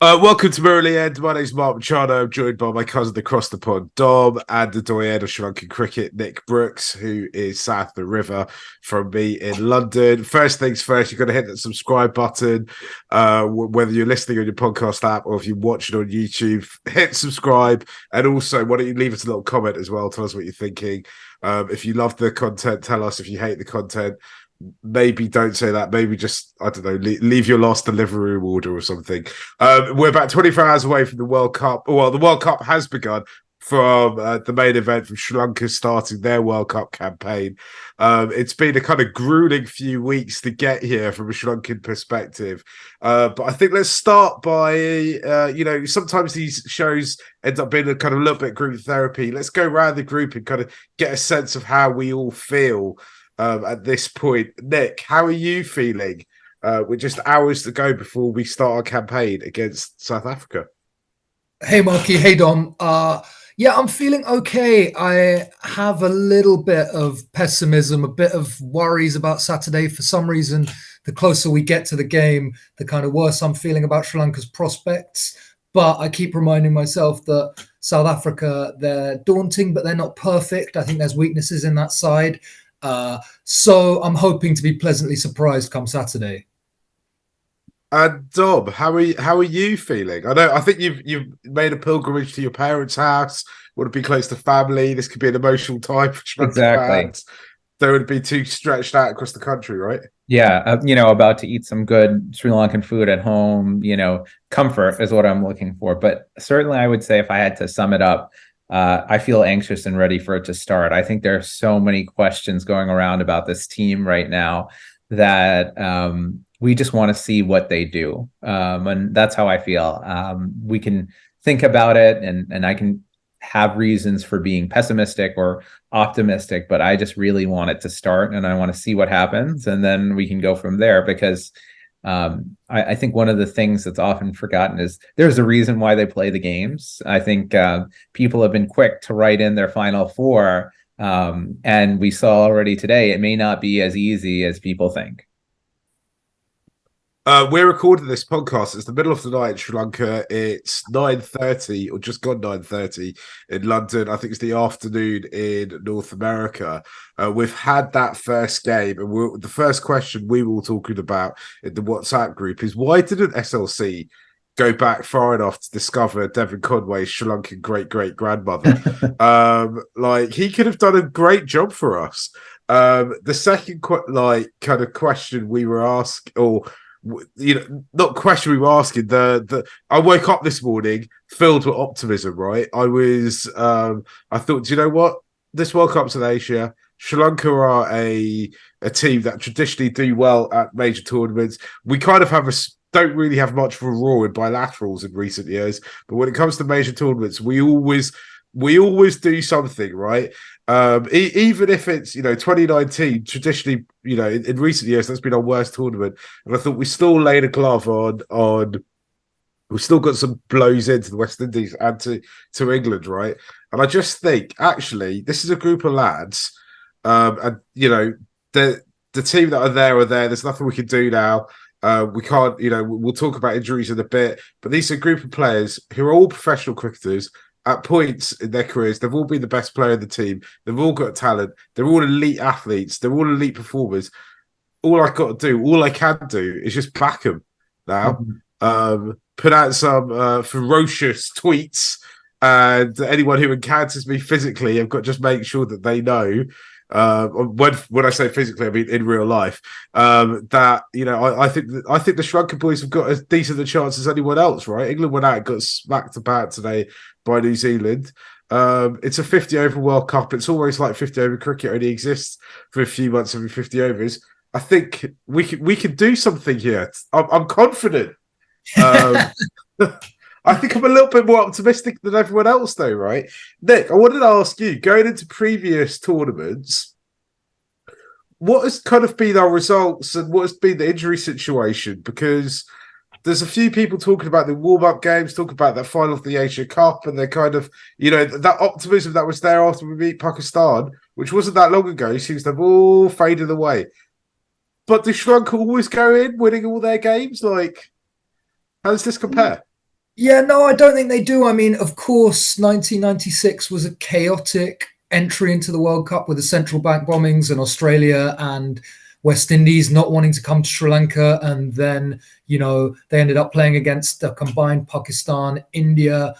Welcome to Merrily End. My name's Mark Machado. I'm joined by my cousin across the pond, Dom, and the doyen of Sri Lankan cricket, Nick Brookes, who is south of the river from me in London. First things first, you've got to hit that subscribe button, whether you're listening on your podcast app or if you watch it on YouTube. Hit subscribe, and also, why don't you leave us a little comment as well? Tell us what you're thinking. If you love the content, tell us. If you hate the content, maybe don't say that. Maybe just, I don't know, leave your last delivery order or something. We're about 24 hours away from the World Cup. Well, the World Cup has begun from the main event from Sri Lanka starting their World Cup campaign. It's been a kind of grueling few weeks to get here from a Sri Lankan perspective. But I think let's start by, sometimes these shows end up being a kind of little bit group therapy. Let's go around the group and kind of get a sense of how we all feel at this point. Nick, how are you feeling with just hours to go before we start our campaign against South Africa? Hey, Marky. Hey, Dom. Yeah, I'm feeling okay. I have a little bit of pessimism, a bit of worries about Saturday. For some reason, the closer we get to the game, the kind of worse I'm feeling about Sri Lanka's prospects. But I keep reminding myself that South Africa, they're daunting, but they're not perfect. I think there's weaknesses in that side. So I'm hoping to be pleasantly surprised come Saturday. And Dom, how are you feeling? I think you've made a pilgrimage to your parents' house. Want to be close to family. This could be an emotional time for Sri Lanka Exactly. fans. They would be too stretched out across the country, right? Yeah. About to eat some good Sri Lankan food at home. Comfort is what I'm looking for. But certainly, I would say if I had to sum it up, I feel anxious and ready for it to start. I think there are so many questions going around about this team right now that we just want to see what they do. And that's how I feel. We can think about it and I can have reasons for being pessimistic or optimistic, but I just really want it to start and I want to see what happens. And then we can go from there because I think one of the things that's often forgotten is there's a reason why they play the games. I think people have been quick to write in their final four. And we saw already today, it may not be as easy as people think. We're recording this podcast. It's the middle of the night in Sri Lanka. It's 9:30 or just gone 9:30 in London. I think it's the afternoon in North America. We've had that first game, and the first question we were all talking about in the WhatsApp group is why didn't SLC go back far enough to discover Devon Conway's Sri Lankan great grandmother? He could have done a great job for us. The second kind of question we were asked, or not question we were asking. I woke up this morning filled with optimism. Right, I thought, do you know what? This World Cup's in Asia. Sri Lanka are a team that traditionally do well at major tournaments. We kind of don't really have much of a roar in bilaterals in recent years, but when it comes to major tournaments, we always do something, right? Even if it's 2019, traditionally, in recent years that's been our worst tournament, and I thought we still laid a glove on. We've still got some blows into the West Indies and to England, right? And I just think actually this is a group of lads, and the team that are there. There's nothing we can do now. We can't, we'll talk about injuries in a bit, but these are a group of players who are all professional cricketers. At points in their careers, they've all been the best player in the team. They've all got talent. They're all elite athletes. They're all elite performers. All I can do is just back them now. Put out some ferocious tweets, and anyone who encounters me physically, I've got to just make sure that they know. When I say physically, I mean in real life. That I think the Sri Lanka boys have got as decent a chance as anyone else. Right? England went out and got smacked about today by New Zealand. It's a 50 over World Cup. It's almost like 50 over cricket only exists for a few months every 50 overs. I think we can do something here. I'm confident. I think I'm a little bit more optimistic than everyone else, though, right? Nick, I wanted to ask you, going into previous tournaments, what has kind of been our results and what has been the injury situation? Because there's a few people talking about the warm-up games, talking about that final of the Asia Cup, and they're kind of, that optimism that was there after we beat Pakistan, which wasn't that long ago, seems to have all faded away. But does Sri Lanka always go in winning all their games? How does this compare? Yeah, no, I don't think they do. I mean, of course, 1996 was a chaotic entry into the World Cup with the central bank bombings and Australia and West Indies not wanting to come to Sri Lanka. And then, they ended up playing against a combined Pakistan, India,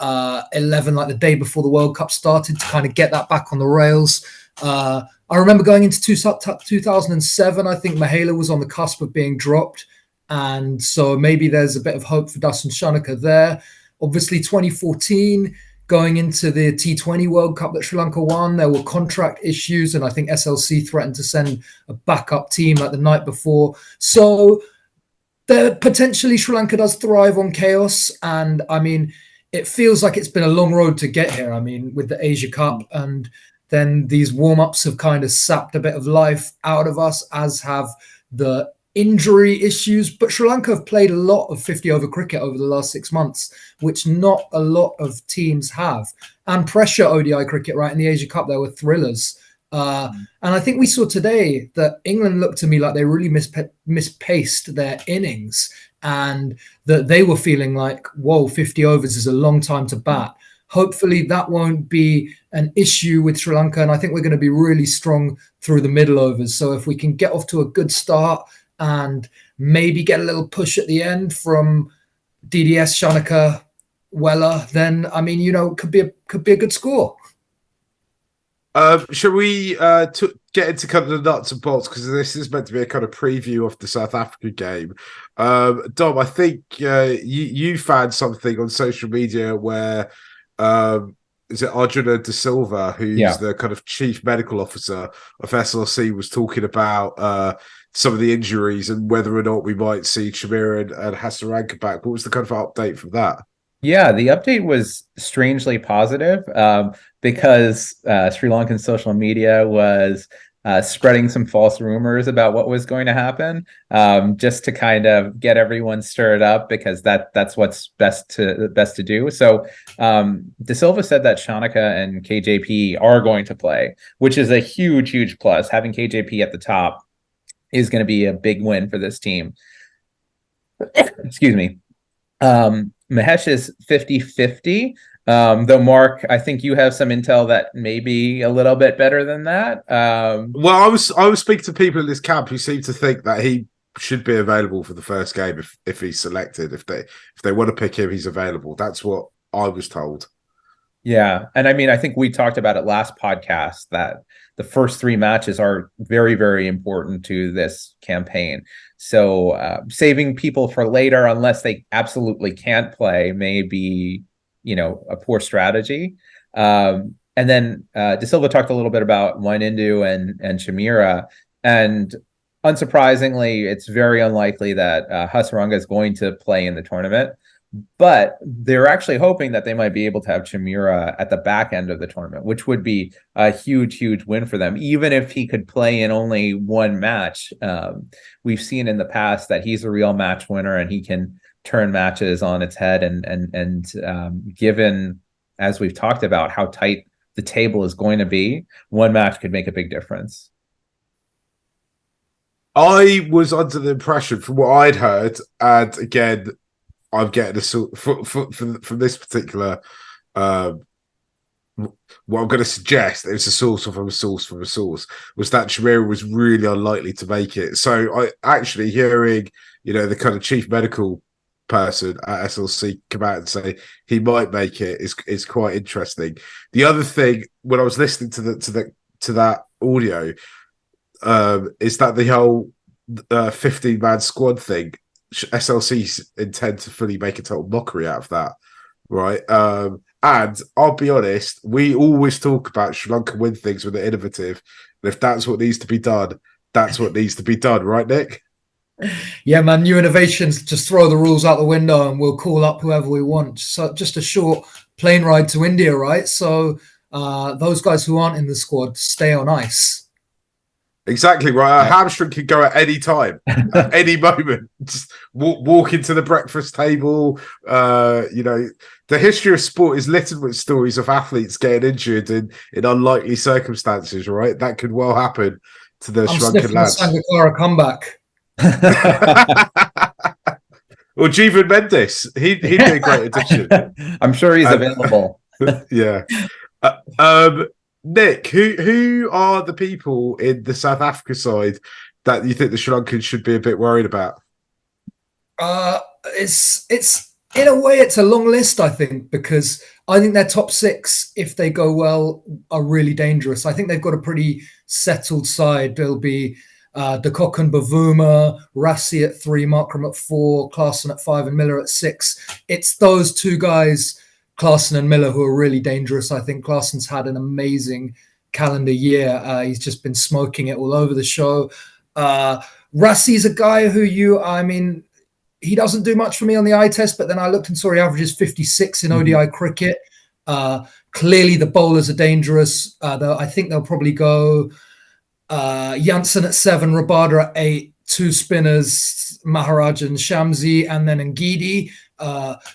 11, like the day before the World Cup started, to kind of get that back on the rails. I remember going into 2007, I think Mahela was on the cusp of being dropped. And so maybe there's a bit of hope for Dustin Shanaka there. Obviously, 2014, going into the T20 World Cup that Sri Lanka won, there were contract issues, and I think SLC threatened to send a backup team like the night before. So potentially Sri Lanka does thrive on chaos. And I mean, it feels like it's been a long road to get here. I mean, with the Asia Cup, and then these warm-ups have kind of sapped a bit of life out of us, as have the injury issues. But Sri Lanka have played a lot of 50-over cricket over the last 6 months, which not a lot of teams have. And pressure ODI cricket, right? In the Asia Cup, there were thrillers. And I think we saw today that England looked to me like they really mispaced their innings, and that they were feeling like, whoa, 50 overs is a long time to bat. Hopefully that won't be an issue with Sri Lanka. And I think we're going to be really strong through the middle overs. So if we can get off to a good start and maybe get a little push at the end from DDS, Shanaka, Weller, then, I mean, could be a good score. Shall we get into kind of the nuts and bolts, because this is meant to be a kind of preview of the South Africa game. Dom, I think you found something on social media where is it Arjuna De Silva, who's the kind of chief medical officer of SLC, was talking about some of the injuries and whether or not we might see Chameera and Hasaranka back. What was the kind of update from that? Yeah, the update was strangely positive because Sri Lankan social media was spreading some false rumors about what was going to happen, just to kind of get everyone stirred up, because that's what's best to do. So De Silva said that Shanaka and KJP are going to play, which is a huge plus. Having KJP at the top is going to be a big win for this team. Excuse me. Mahesh is 50-50. Though, Mark, I think you have some intel that may be a little bit better than that. Well, I was speaking to people in this camp who seem to think that he should be available for the first game if he's selected. If they want to pick him, he's available. That's what I was told. Yeah, and I mean, I think we talked about it last podcast that the first 3 matches are very, very important to this campaign. So saving people for later, unless they absolutely can't play, may be, a poor strategy. And then De Silva talked a little bit about Wainendu and Chameera, and unsurprisingly, it's very unlikely that Hasaranga is going to play in the tournament. But they're actually hoping that they might be able to have Chameera at the back end of the tournament, which would be a huge win for them. Even if he could play in only one match, we've seen in the past that he's a real match winner and he can turn matches on its head. And given, as we've talked about, how tight the table is going to be, one match could make a big difference. I was under the impression, from what I'd heard, and again, I'm getting a sort from this particular. What I'm going to suggest, it's a source from a source, was that Chameera was really unlikely to make it. So I actually hearing, the kind of chief medical person at SLC come out and say he might make it is quite interesting. The other thing, when I was listening to that audio, is that the whole 15-man squad thing. SLC's intend to fully make a total mockery out of that, right? And I'll be honest, we always talk about Sri Lanka win things when they're innovative, and if that's what needs to be done, that's what needs to be done, right, Nick? Yeah, man, new innovations, just throw the rules out the window and we'll call up whoever we want. So just a short plane ride to India, right? So those guys who aren't in the squad stay on ice. Exactly right. A hamstring can go at any time, at any moment. Just walk into the breakfast table. The history of sport is littered with stories of athletes getting injured in unlikely circumstances. Right, that could well happen to the Sri Lankan lads. Sangakkara comeback. Or Jeevan Mendes. He'd be a great addition. I'm sure he's available. Yeah. Nick, who are the people in the South Africa side that you think the Sri Lankans should be a bit worried about? It's in a way it's a long list, I think, because I think their top six, if they go well, are really dangerous. I think they've got a pretty settled side. There'll be De Kock and Bavuma, Rassi at 3, Markram at 4, Klaassen at 5, and Miller at 6. It's those two guys, Klaassen and Miller, who are really dangerous. I think Klaassen's had an amazing calendar year. He's just been smoking it all over the show. Rassi's a guy who he doesn't do much for me on the eye test, but then I looked and saw he averages 56 in ODI cricket. Clearly, the bowlers are dangerous. I think they'll probably go Janssen at 7, Rabada at 8, 2 spinners, Maharaj and Shamsi, and then Ngidi.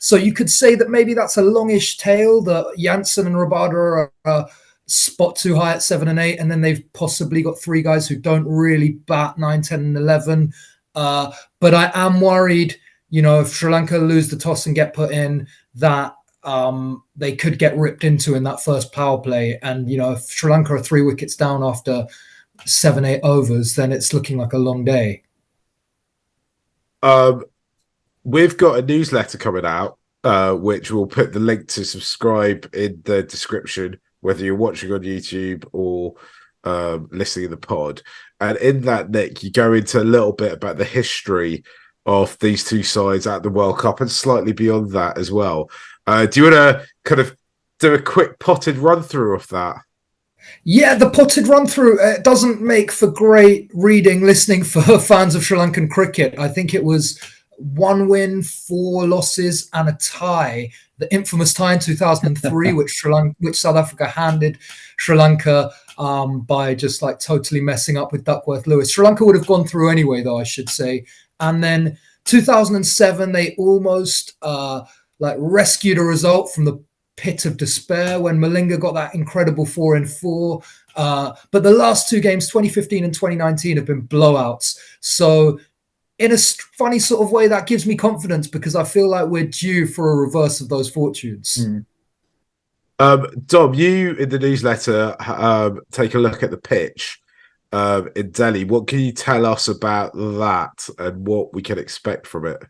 So you could say that maybe that's a longish tail, that Janssen and Rabada are spot too high at 7 and 8, and then they've possibly got 3 guys who don't really bat 9, 10, and 11. But I am worried, if Sri Lanka lose the toss and get put in, that they could get ripped into in that first power play. And, if Sri Lanka are 3 wickets down after 7, 8 overs, then it's looking like a long day. We've got a newsletter coming out, which we'll put the link to subscribe in the description, whether you're watching on YouTube or listening to the pod. And in that, Nick, you go into a little bit about the history of these two sides at the World Cup and slightly beyond that as well. Do you want to kind of do a quick potted run through of that? Yeah, the potted run through doesn't make for great reading, listening for fans of Sri Lankan cricket. I think it was 1 win, 4 losses, and a tie. The infamous tie in 2003, which South Africa handed Sri Lanka by just like totally messing up with Duckworth-Lewis. Sri Lanka would have gone through anyway, though, I should say. And then 2007, they almost rescued a result from the pit of despair when Malinga got that incredible 4 in 4. But the last 2 games, 2015 and 2019, have been blowouts. So in a funny sort of way, that gives me confidence because I feel like we're due for a reverse of those fortunes. Dom, you in the newsletter take a look at the pitch in Delhi. What can you tell us about that and what we can expect from it?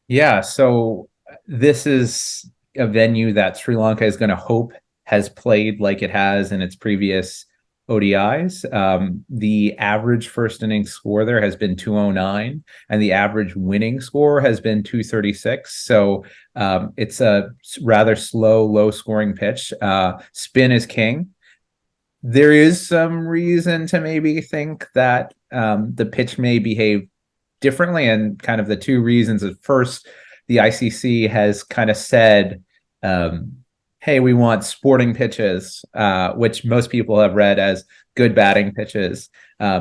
Yeah, so this is a venue that Sri Lanka is going to hope has played like it has in its previous ODIs. The average first inning score there has been 209, and the average winning score has been 236. So it's a rather slow, low-scoring pitch. Spin is king. There is some reason to maybe think that the pitch may behave differently, and kind of the 2 reasons. At first, the ICC has kind of said, hey, we want sporting pitches, which most people have read as good batting pitches.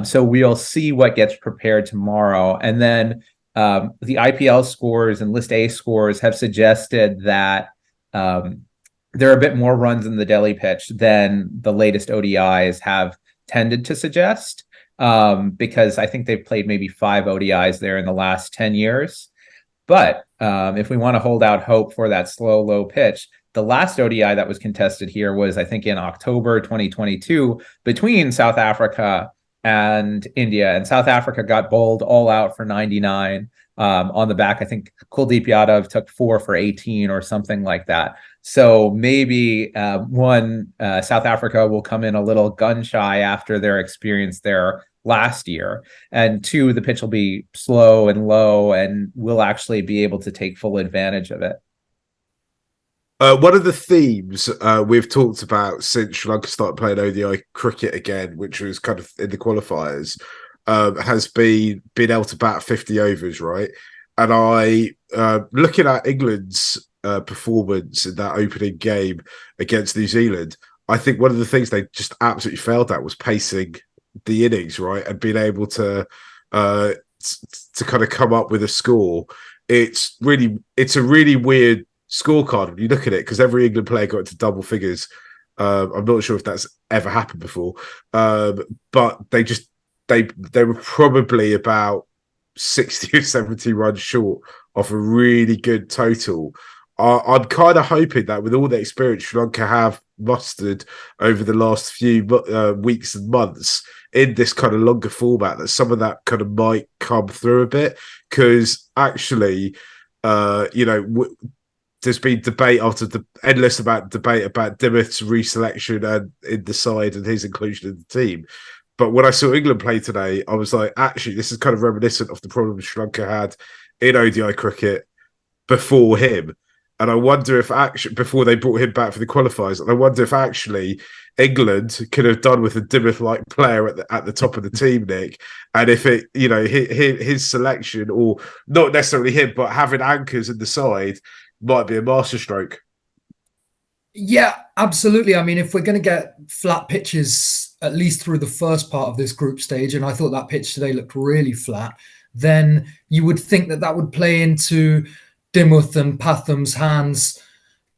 So we'll see what gets prepared tomorrow. And then the IPL scores and List A scores have suggested that there are a bit more runs in the Delhi pitch than the latest ODIs have tended to suggest, because I think they've played maybe 5 ODIs there in the last 10 years. But if we want to hold out hope for that slow, low pitch, the last ODI that was contested here was, I think, in October 2022 between South Africa and India. And South Africa got bowled all out for 99 on the back. I think Kuldeep Yadav took 4 for 18 or something like that. So maybe South Africa will come in a little gun shy after their experience there last year. And 2, the pitch will be slow and low, and we'll actually be able to take full advantage of it. One of the themes we've talked about since Sri Lanka started playing ODI cricket again, which was kind of in the qualifiers, has been able to bat 50 overs, right? And looking at England's performance in that opening game against New Zealand, I think one of the things they just absolutely failed at was pacing the innings, right? And being able to kind of come up with a score. It's a really weird scorecard when you look at it, because every England player got into double figures. I'm not sure if that's ever happened before, but they were probably about 60 or 70 runs short off a really good total. I'm kind of hoping that with all the experience Sri Lanka have mustered over the last few weeks and months in this kind of longer format, that some of that kind of might come through a bit. Because actually, there's been debate after the endless debate about Dimith's reselection and in the side and his inclusion in the team. But when I saw England play today, I was like, actually, this is kind of reminiscent of the problems Sri Lanka had in ODI cricket before him. And I wonder if actually, before they brought him back for the qualifiers, and I wonder if actually England could have done with a Dimith-like player at the top of the team, Nick. And if it, his selection, or not necessarily him, but having anchors in the side might be a masterstroke. Yeah, absolutely. I mean, if we're going to get flat pitches, at least through the first part of this group stage, and I thought that pitch today looked really flat, then you would think that would play into Dimuth and Patham's hands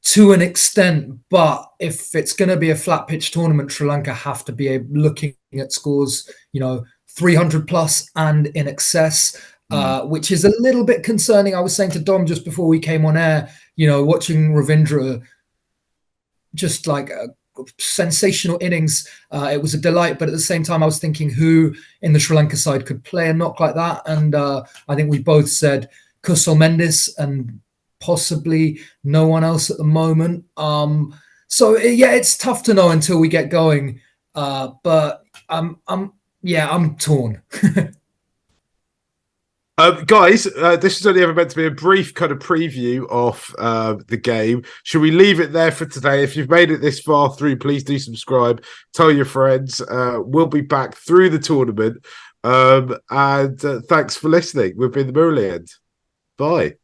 to an extent. But if it's going to be a flat pitch tournament, Sri Lanka have to be looking at scores, 300 plus and in excess, which is a little bit concerning. I was saying to Dom just before we came on air, watching Ravindra, just like a sensational innings. It was a delight, but at the same time, I was thinking who in the Sri Lanka side could play a knock like that. And I think we both said Kusal Mendis and possibly no one else at the moment. It's tough to know until we get going. But I'm torn. Guys, this is only ever meant to be a brief kind of preview of the game. Should we leave it there for today? If you've made it this far through, please do subscribe. Tell your friends. We'll be back through the tournament. And thanks for listening. We've been the Murali End. Bye.